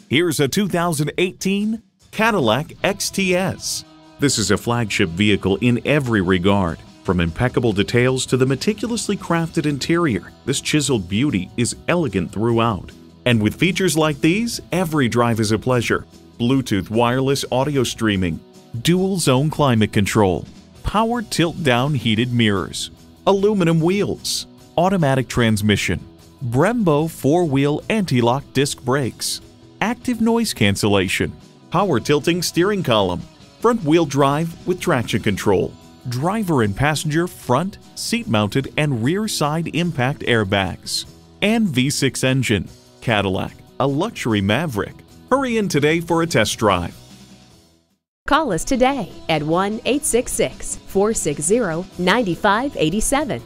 Here's a 2018 Cadillac XTS. This is a flagship vehicle in every regard. From impeccable details to the meticulously crafted interior, this chiseled beauty is elegant throughout. And with features like these, every drive is a pleasure. Bluetooth wireless audio streaming, dual zone climate control, power tilt-down heated mirrors, aluminum wheels, automatic transmission, Brembo 4-wheel anti-lock disc brakes, active noise cancellation, power tilting steering column, front-wheel drive with traction control, driver and passenger front, seat-mounted and rear side impact airbags, and V6 engine. Cadillac, a luxury maverick. Hurry in today for a test drive. Call us today at 1-866-460-9587.